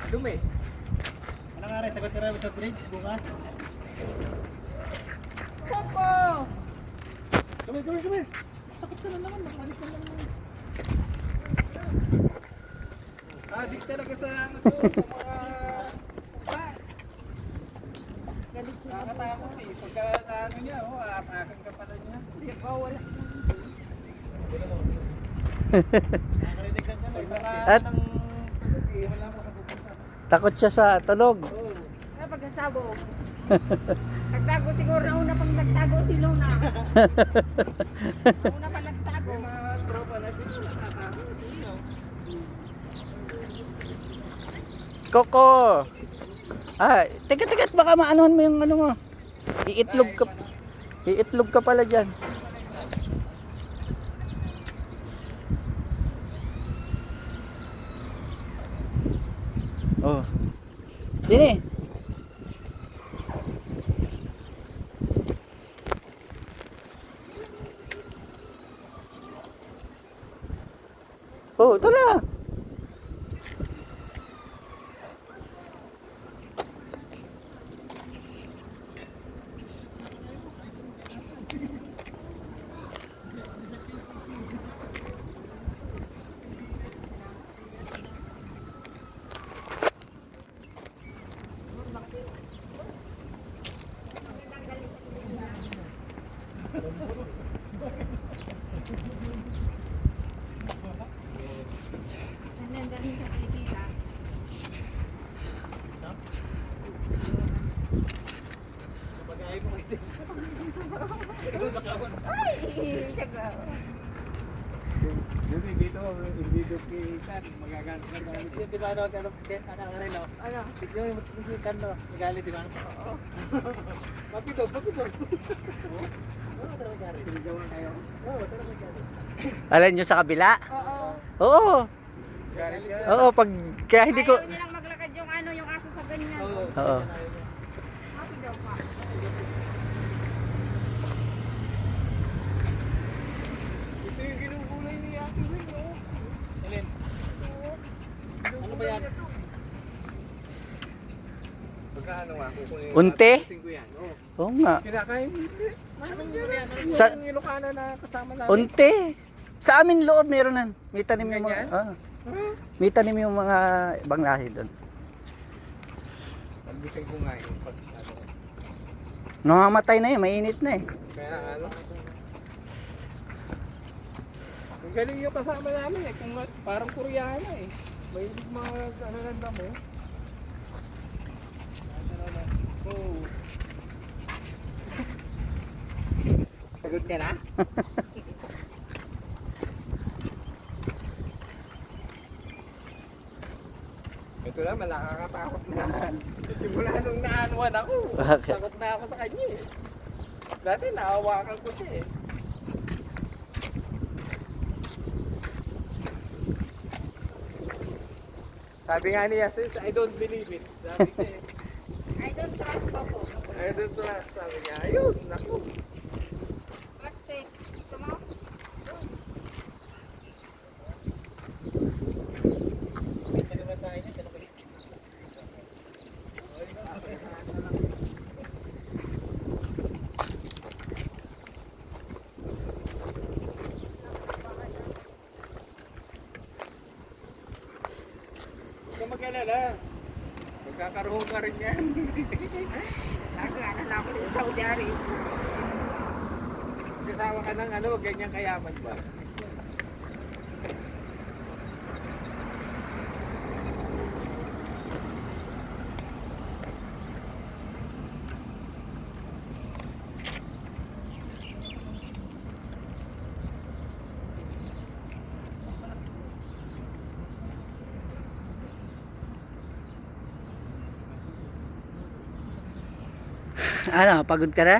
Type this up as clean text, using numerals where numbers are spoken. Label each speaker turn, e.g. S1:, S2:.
S1: Dumi.
S2: Ano nga rin, sagot ka rin sa bridge bukas.
S3: Coco!
S2: Kami. Takot ka na naman, makalit ka lang naman.
S1: Adik talaga sa ano to, sa mga... Nakakatakot eh. Pagka ano niya, aatakan ka pala niya. Hindi, bawal.
S2: Nakakarinig ka dyan.
S4: At
S1: Ng tulog eh, wala mo sa pupunta.
S4: takot siya sa tunog.
S3: Kaya pagkasabog. Nagtago siguro na una pang nagtago si Luna. Una pang nagtago.
S1: May mga tropa na sila natatakot.
S4: Coco! Ah, tigat baka maanohan mo yung ano mo. Iitlog ka pala dyan. Oh. Dini. Oh, tara.
S3: Nandiyan sa Pilipina.
S2: Pag-aay mo ito. Ito sa kawan.
S3: Ay! Siya
S1: Kasi dito, hindi duplikat. Magagamit ka namin.
S2: Di ba ano ka rin, no?
S3: Ano?
S2: Tignan mo yung musikan, no? Magalit, di ba?
S3: Oo.
S1: Mapito.
S2: Oo, talaga rin.
S1: Sinigawan kayo.
S2: Oo, talaga rin.
S4: Alam nyo sa kabila?
S3: Oo.
S4: Oo.
S1: Galit ka.
S4: Oo, pag kaya hindi ko
S3: Ayaw nilang maglakad yung ano, yung aso sa ganyan.
S4: Oo.
S3: Happy daw pa.
S1: Ito yung ginugulay ni Ate Wing, oh.
S2: Alin? Ano ba yan?
S1: Pagkaano nga, kukunin.
S4: Unti?
S1: Tapusin ko yan, oh.
S4: Oo nga.
S1: Kinakain mo.
S2: Anong yun yan?
S4: Sa-
S1: Yung Ilocana na kasama namin.
S4: Unti. Sa amin loob meron nan. May tanim yung mga
S1: Ganyan?
S4: may tanim yung mga ibang lahi doon.
S1: Pagbisin ko nga yung pag ano.
S4: Namamatay na eh, mainit na eh.
S1: Kaya ano. Ang galing yung kasama namin eh. Kung parang Koreana eh. May mga ano ng damo. Oh. Sagot ka na? Ito naman, nakakatakot na. Simula nung naanuan ako,
S4: Bakit?
S1: takot na ako sa kanya eh. Dati naawakan ko siya eh. Sabi nga niya, sis, I don't believe it. Sabi niya eh.
S3: I don't trust Coco.
S1: I don't trust. Sabi niya, ayun, naku.
S3: Plastic. Gusto mo?
S2: Ito naman tayo niya, sila ba yun?
S1: Huwag ka mag-alala. Magkakaroon ka rin yan.
S3: Nagana na ako sa Saudi Arabia.
S1: Kasama ka ng ano, ganyan kayaman ba?
S4: Ano, pagod ka na?